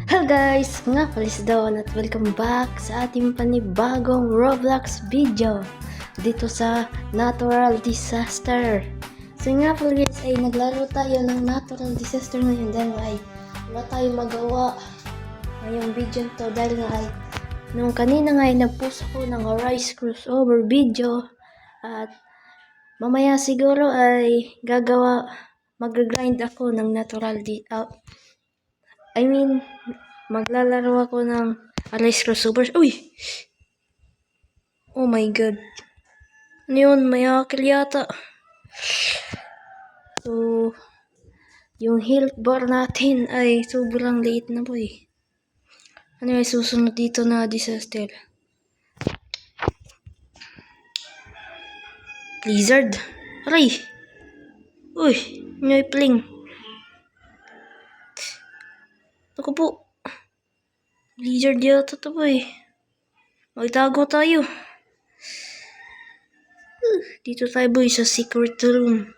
Hello guys! Nga pala si Dawn at welcome back sa ating panibagong Roblox video dito sa Natural Disaster. So nga pala guys ay naglaro tayo ng Natural Disaster ngayon dahil ay wala tayong magawa ngayong video to dahil nga ay nung kanina nga ay nagpost ako ng Arise crossover video at mamaya siguro ay mag-grind ako ng Natural maglalaro ako ng Arise Crossovers. Uy! Oh my god. Ano yun? May hacker yata. So, yung health bar natin ay sobrang liit na po eh. Ano yung susunod dito na disaster? Blizzard? Aray! Uy! Ano yung pling? Ako po. Blizzard yata to po eh. Magtago tayo. Dito tayo boy sa secret room.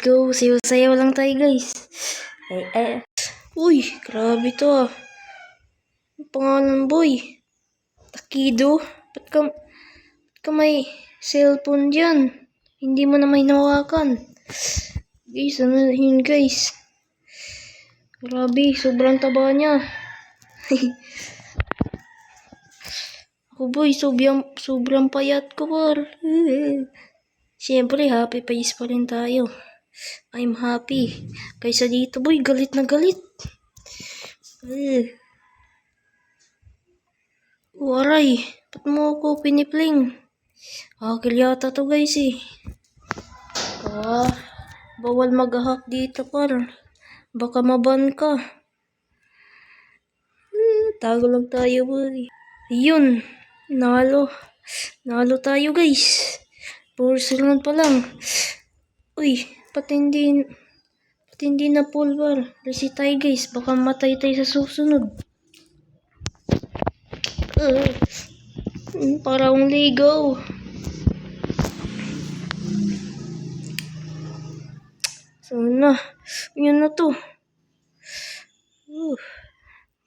Go. Sayo-sayo lang tayo guys. Uy, grabe to ah. Ang pangalan boy? Takido? Ba't ka may cellphone dyan? Hindi mo na may nawakan. Guys, ano yun guys? Grabe, sobrang taba niya. Ako boy, sobrang payat ko par. Siyempre, happy face pa rin tayo. I'm happy. Kaysa dito boy, galit na galit. Waray, ba't mo ako pinipling? Hakil yata to guys eh. Bawal mag-hack dito par. Baka maban ka. Tago lang tayo boy. Yun. Nalo tayo guys. 4 sunod pa lang. Uy, pati hindi na full bar. Reset tayo guys. Baka matay tayo sa susunod. Parang ligaw. Sana. Yun na to.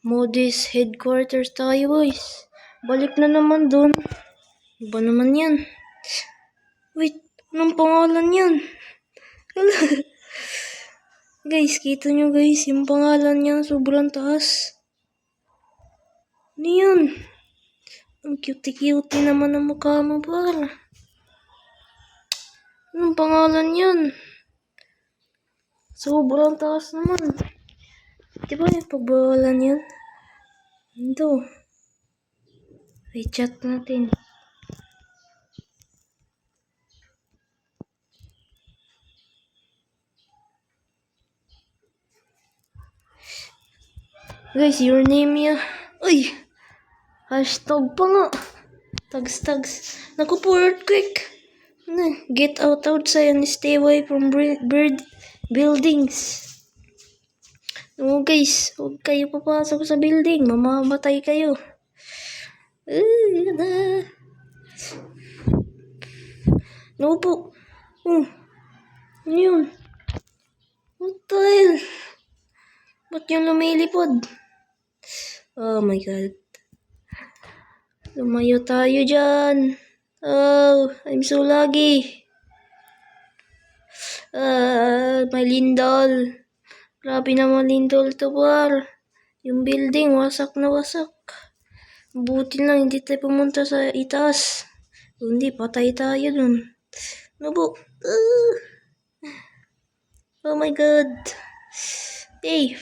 Modis headquarters tayo boys. Balik na naman dun. Iba naman yan. Wait, anong pangalan yan? Guys, kita nyo guys, yung pangalan niya sobrang taas. Ano yun? Ang cute-cute naman ang mukha mo par. Anong pangalan yan? Sobrang taas naman. Diba yung pagbawalan yan? Ito. Ay, chat natin. Guys, your name ya. Uy! Hashtag pa nga. Tags. Naku po, earthquake. Get out outside and stay away from bird buildings. No guys, huwag kayo papasok sa building. Mamamatay kayo. No po. Ano yun? What the hell? Ba't yung lumilipod? Oh my god. Lumayo tayo dyan. Oh, I'm so laggy. May lindol. Grabe naman lindol to par. Yung building, wasak na wasak. Buti lang, hindi tayo pumunta sa itaas. Hindi, patay tayo dun. Ano po? Oh my god. Hey.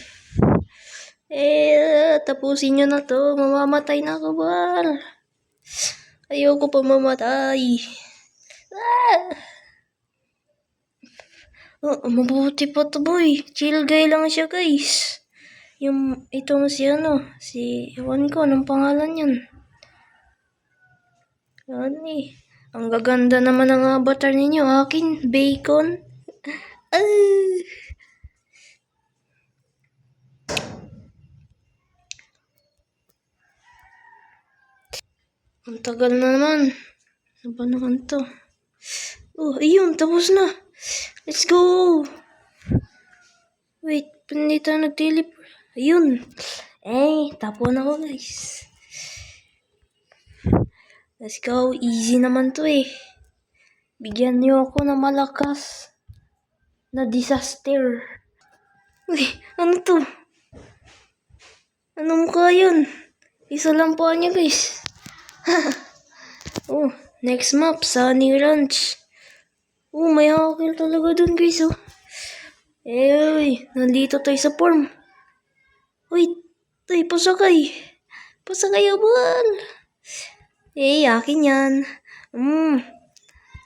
Tapusin nyo na to. Mamamatay na ako par. Ayoko pa mamatay. Mabuti pa to boy. Chill guy lang siya guys. Itong ewan ko, anong pangalan yan? Ang gaganda naman ng avatar ninyo. Akin, bacon. Ang tagal na naman. Ano ba naman to? Oh, ayun, tapos na. Let's go! Wait, hindi tayo nag-teleport. Ayun. Tapon ako guys. Let's go. Easy naman to eh. Bigyan niyo ako ng malakas na disaster. Uy, ano to? Ano mukha yun? Isa lang pa niya guys. Oh, next map, Sunny Ranch. Oh, may hakil talaga dun guys oh. Uy, nandito tayo sa farm. Uy, pasakay. Pasakay abal. Akin yan.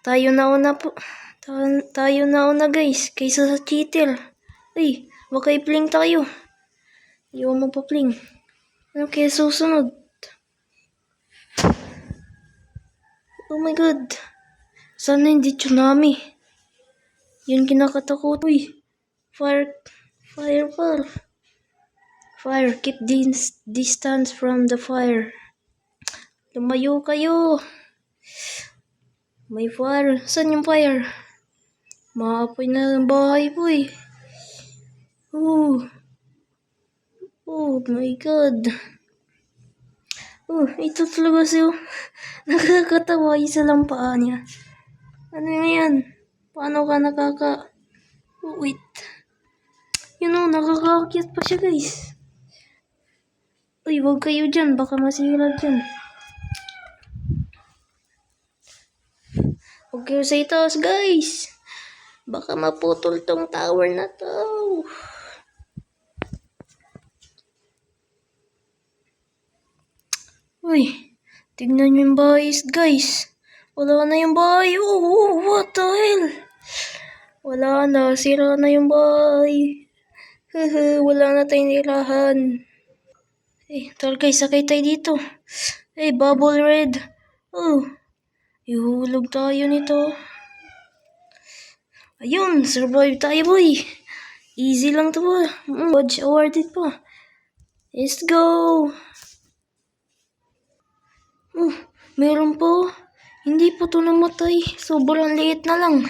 Tayo na una po. Tayo na una guys, kaysa sa cheater. Uy, baka i-pling tayo. Ayaw mo pa pling. Ano kaya susunod? Oh my god. Sana hindi tsunami. Yun kinakatakot. Uy, fireball. Fire, keep distance from the fire. Lumayo kayo. May fire. Saan yung fire? Maapoy na ang bahay po eh. Oh my god. Ito talaga siya. Nakakatawa. Isa lang paa niya. Ano yan? Paano ka wait. Nakakakyat pa siya guys. Uy, wag kayo dyan. Baka masira dyan. Huwag kayo sa itaas guys. Baka maputol tong tower na to. Uy, tignan nyo yung bahay guys. Wala na yung bahay. What the hell? Wala na, sira na yung bahay. Wala na tayong nirahan. Tara guys, sakay tayo dito. Bubble red. Ihulog tayo nito. Ayun, survive tayo boy. Easy lang to ba. Badge awarded pa. Let's go. Meron po. Hindi pa to namatay. Sobrang liit na lang.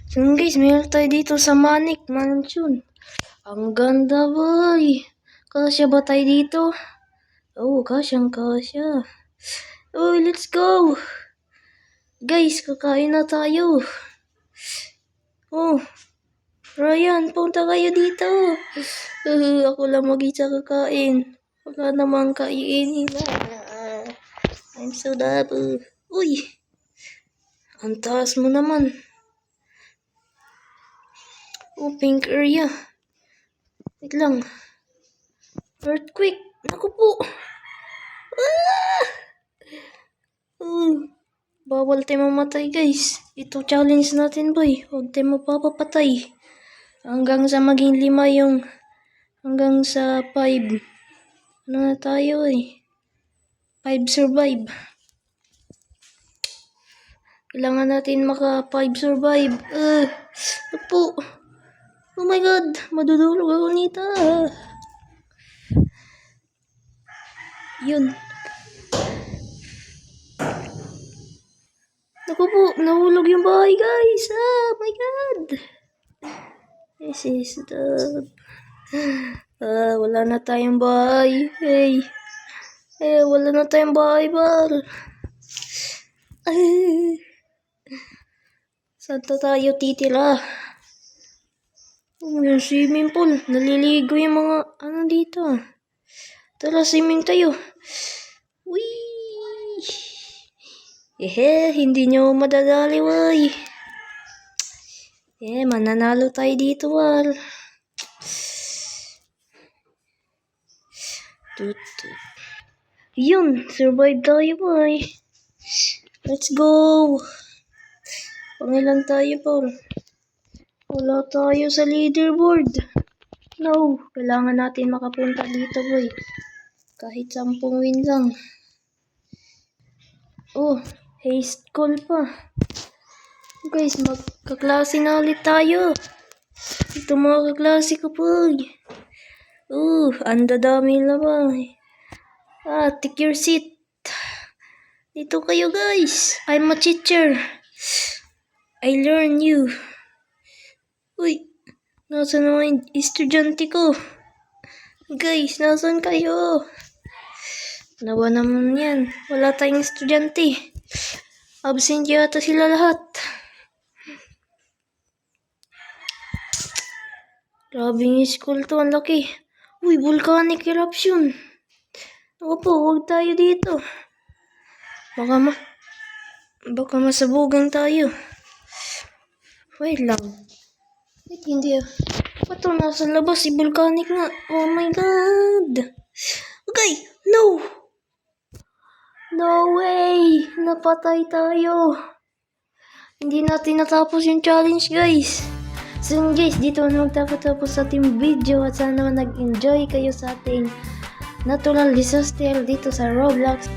So guys, meron tayo dito sa Manic Mansion. Ang ganda boy. Kasya ba tayo dito? Kasyang kasya. Let's go. Guys, kakain na tayo. Ryan, punta kayo dito. Ako lang mag-isa kakain. Wala namang kainin. I'm so double. Uy, ang taas mo naman. Pink area. Wait lang. Earthquake. Naku po. Bawal tayo mamatay guys. Ito challenge natin boy. Huwag tayo mapapatay. Hanggang sa maging 5 yung. Hanggang sa 5. Ano na tayo 5 survive. Kailangan natin maka 5 survive. Po. Oh my god. Madudulog ako nito. Yun. Naku po. Nahulog yung bahay guys. Oh my god. This is the... wala na tayong bahay. Wala na tayong bahay bal. Saan tayo titira? Yung swimming pool. Naliligo yung mga ano dito. Tara, swimming tayo. Whee! Hindi nyo madadali, way. Mananalo tayo dito, wal. Yun, survive tayo, boy. Let's go. Pangilan tayo, Paul. Wala tayo sa leaderboard. No, kailangan natin makapunta dito, boy. Kahit 10 win lang. Haste call pa. Guys, magkaklase na ulit tayo. Ito mga kaklase ko, boy. Ang dadami na, boy. Take your seat. Dito kayo guys. I'm a teacher. I learn you. Uy, nasaan naman yung estudyante ko? Guys, nasaan kayo? Nawa naman yan. Wala tayong estudyante. Absent yata sila lahat. Grabe yung school to, ang laki. Uy, volcanic eruption. Opo, huwag tayo dito. Baka masabugan tayo. Wait lang. Wait, hindi ah. Ba't nasa labas si volcanic nga? Oh my god. Okay, no! No way! Napatay tayo. Hindi natin natapos yung challenge, guys. So guys, dito na magtapos sa ating video at sana nag-enjoy kayo sa ating natural disaster dito sa Roblox.